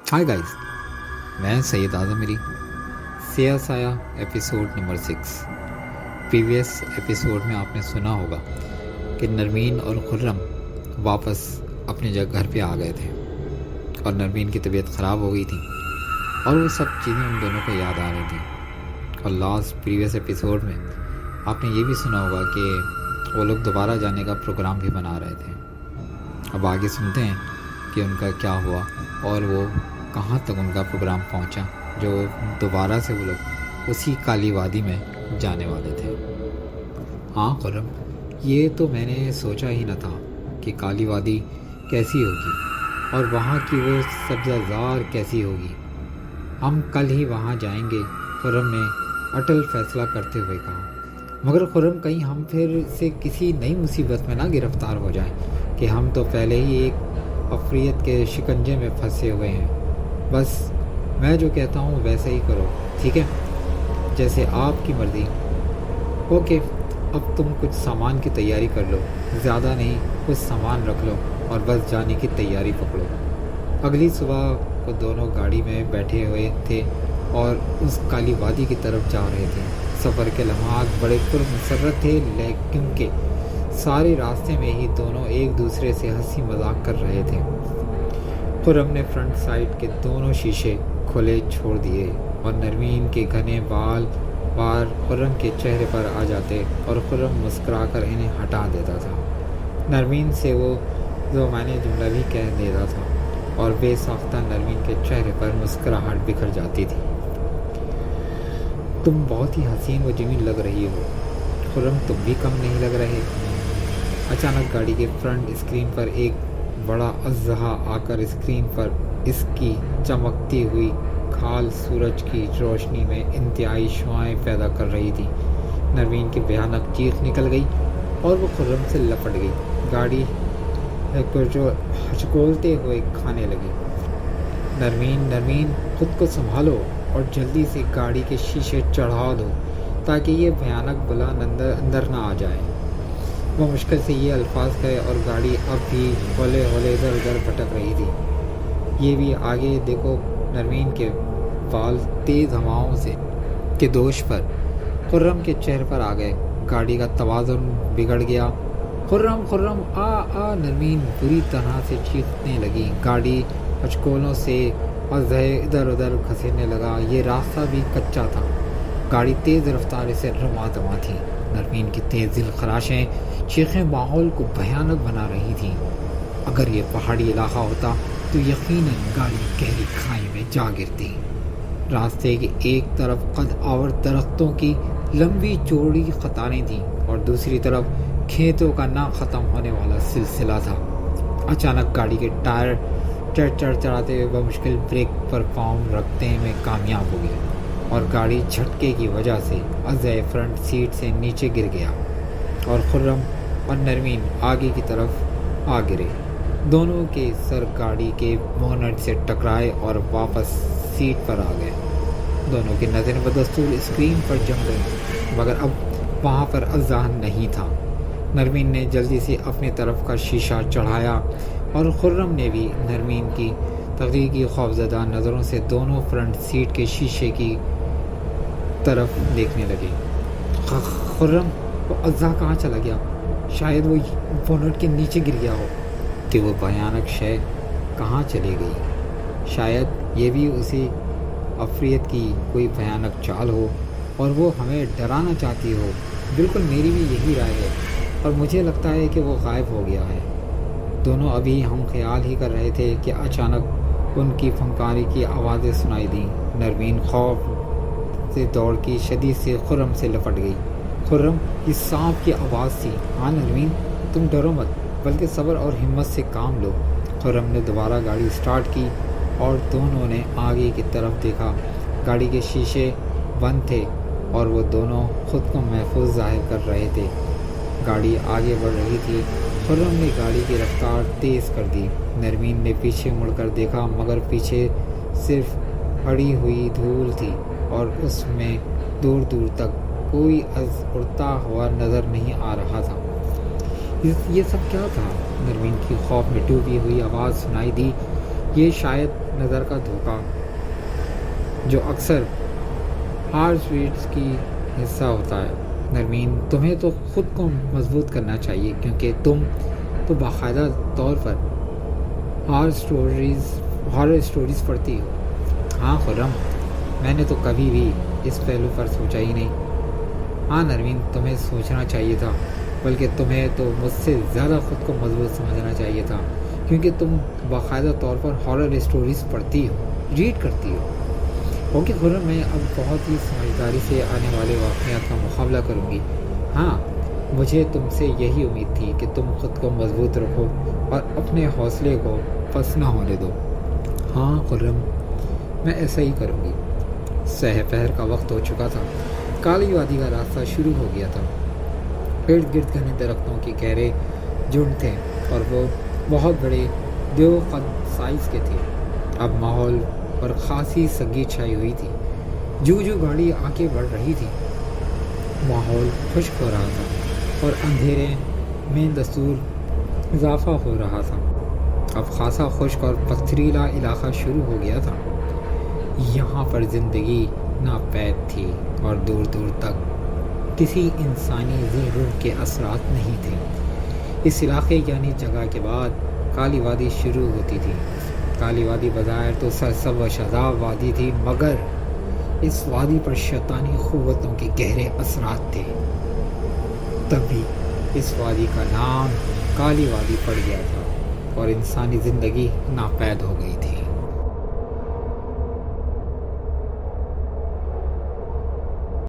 Hi guys, मैं सैयद आज़म मेरी सिया साया एपिसोड नंबर 6। प्रीवियस एपिसोड में आपने सुना होगा कि नरमीन और खुर्रम वापस अपने जगह घर पे आ गए थे और नरमीन की तबीयत ख़राब हो गई थी और वो सब चीज़ें उन दोनों को याद आ रही थी। और लास्ट प्रीवियस एपिसोड में आपने ये भी सुना होगा कि वो लोग दोबारा जाने का प्रोग्राम भी बना रहे थे। अब आगे सुनते हैं कि उनका क्या हुआ और वो कहाँ तक उनका प्रोग्राम पहुँचा, जो दोबारा से वो लोग उसी काली वादी में जाने वाले थे। हाँ खुर्रम, ये तो मैंने सोचा ही न था कि काली वादी कैसी होगी और वहाँ की वो सब्ज़ाज़ार कैसी होगी। हम कल ही वहाँ जाएंगे, खुर्रम ने अटल फैसला करते हुए कहा। मगर खुर्रम, कहीं हम फिर से किसी नई मुसीबत में ना गिरफ़्तार हो जाएं कि हम तो पहले ही एक अफरियत के शिकंजे में फंसे हुए हैं। बस मैं जो कहता हूँ वैसे ही करो, ठीक है? जैसे आपकी मर्ज़ी। ओके, अब तुम कुछ सामान की तैयारी कर लो, ज़्यादा नहीं, कुछ सामान रख लो और बस जाने की तैयारी पकड़ो। अगली सुबह को दोनों गाड़ी में बैठे हुए थे और उस काली वादी की तरफ जा रहे थे। सफ़र के लम्हात बड़े पुरमसरत थे, लेकिन के सारे रास्ते में ही दोनों एक दूसरे से हंसी मजाक कर रहे थे। खुर्रम ने फ्रंट साइड के दोनों शीशे खुले छोड़ दिए और नरमीन के घने बाल बार खुर्रम के चेहरे पर आ जाते और खुर्रम मुस्कुराकर इन्हें हटा देता था। नरमीन से वो जो मैंने जुमला भी कह देता था और बेसाख्ता नरमीन के चेहरे पर मुस्कुराहट बिखर जाती थी। तुम बहुत ही हसीन व जमील लग रही हो खुर्रम, तुम भी कम नहीं लग रहे। अचानक गाड़ी के फ्रंट स्क्रीन पर एक बड़ा अज़हा आकर स्क्रीन पर इसकी चमकती हुई खाल सूरज की रोशनी में इंतहाई शुआएं पैदा कर रही थी। नरमीन की भयानक चीख निकल गई और वो खुर्रम से लपट गई। गाड़ी को जो हचकोलते हुए खाने लगी। नरमीन खुद को संभालो और जल्दी से गाड़ी के शीशे चढ़ा दो ताकि ये भयानक बला अंदर ना आ जाए। वो मुश्किल से ये अल्फाज कहे और गाड़ी अब भी हौले हौले इधर उधर भटक रही थी। ये भी आगे देखो। नरमीन के बाल तेज़ हवाओं से के दोष पर खुर्रम के चेहरे पर आ गए। गाड़ी का तवाज़ुन बिगड़ गया। खुर्रम खुर्रम आ नरमीन बुरी तरह से चीखने लगी। गाड़ी हचकोलों से और इधर उधर खसेने लगा। ये रास्ता भी कच्चा था। गाड़ी तेज़ रफ्तार से रवा थी। नरमीन की तेज़ दिल खराशें चीखें माहौल को भयानक बना रही थीं। अगर ये पहाड़ी इलाका होता तो यकीनन गाड़ी गहरी खाई में जा गिरती। रास्ते के एक तरफ कद आवर दरख्तों की लंबी चौड़ी कतारें थीं और दूसरी तरफ खेतों का ना ख़त्म होने वाला सिलसिला था। अचानक गाड़ी के टायर चढ़ाते हुए मुश्किल ब्रेक पर पाँव रखते में कामयाब हो गया और गाड़ी झटके की वजह से अज़य फ्रंट सीट से नीचे गिर गया और खुर्रम और नरमीन आगे की तरफ आ गिरे। दोनों के सर गाड़ी के बोनट से टकराए और वापस सीट पर आ गए। दोनों की नज़र बदस्तूर स्क्रीन पर जम गई, मगर अब वहाँ पर अज़ान नहीं था। नरमीन ने जल्दी से अपनी तरफ का शीशा चढ़ाया और खुर्रम ने भी नरमीन की तकरीकी खौफज़दा नज़रों से दोनों फ्रंट सीट के शीशे की तरफ देखने लगे। खुर्रम, वो अज़्ज़ा कहाँ चला गया? शायद वो बोनट के नीचे गिर गया हो। कि वो भयानक शय कहाँ चली गई? शायद ये भी उसी अफरियत की कोई भयानक चाल हो और वो हमें डराना चाहती हो। बिल्कुल मेरी भी यही राय है और मुझे लगता है कि वो गायब हो गया है। दोनों अभी हम ख्याल ही कर रहे थे कि अचानक उनकी फंकारी की आवाज़ें सुनाई दी। नरमीन खौफ से दौड़ की शदीद से खुर्रम से लपट गई। खुर्रम, ये सांप की आवाज़ थी। हाँ नरमीन, तुम डरो मत, बल्कि सब्र और हिम्मत से काम लो। खुर्रम ने दोबारा गाड़ी स्टार्ट की और दोनों ने आगे की तरफ देखा। गाड़ी के शीशे बंद थे और वो दोनों खुद को महफूज जाहिर कर रहे थे। गाड़ी आगे बढ़ रही थी। खुर्रम ने गाड़ी की रफ्तार तेज़ कर दी। नरमीन ने पीछे मुड़कर देखा, मगर पीछे सिर्फ अड़ी हुई धूल थी और उसमें दूर दूर तक कोई उड़ता हुआ नज़र नहीं आ रहा था। ये सब क्या था? नरमीन की खौफ में डूबी हुई आवाज़ सुनाई दी। ये शायद نظر کا دھوکہ جو اکثر ہارٹ ریٹس کی حصہ ہوتا ہے۔ نرمین، تمہیں تو خود کو مضبوط کرنا چاہیے کیونکہ تم تو باقاعدہ طور پر ہارر اسٹوریز پڑھتی ہو۔ ہاں خرم، میں نے تو کبھی بھی اس پہلو پر سوچا ہی نہیں۔ ہاں نرمین، تمہیں سوچنا چاہیے تھا، بلکہ تمہیں تو مجھ سے زیادہ خود کو مضبوط سمجھنا چاہیے تھا کیونکہ تم باقاعدہ طور پر ہارر اسٹوریز پڑھتی ہو، ریڈ کرتی ہو۔ اوکے خرم، میں اب بہت ہی سمجھداری سے آنے والے واقعات کا مقابلہ کروں گی۔ ہاں، مجھے تم سے یہی امید تھی کہ تم خود کو مضبوط رکھو اور اپنے حوصلے کو پست نہ ہونے دو۔ ہاں خرم، میں ایسا ہی کروں گی۔ سحر پہر کا وقت ہو چکا تھا۔ کالی وادی کا راستہ شروع ہو گیا تھا۔ ارد گرد گھنے درختوں کے گہرے جھنڈ تھے اور وہ بہت بڑے دیو قد سائز کے تھے۔ اب ماحول پر خاصی سگی چھائی ہوئی تھی۔ جو گاڑی آگے بڑھ رہی تھی، ماحول خشک ہو رہا تھا اور اندھیرے میں دستور اضافہ ہو رہا تھا۔ اب خاصا خشک اور پتھریلا علاقہ شروع ہو گیا تھا۔ یہاں پر زندگی ناپید تھی اور دور دور تک کسی انسانی زہر کے اثرات نہیں تھے۔ اس علاقے یعنی جگہ کے بعد کالی وادی شروع ہوتی تھی۔ کالی وادی بظاہر تو سرسبز و شاداب وادی تھی، مگر اس وادی پر شیطانی قوتوں کے گہرے اثرات تھے۔ تبھی اس وادی کا نام کالی وادی پڑ گیا تھا اور انسانی زندگی ناپید ہو گئی تھی۔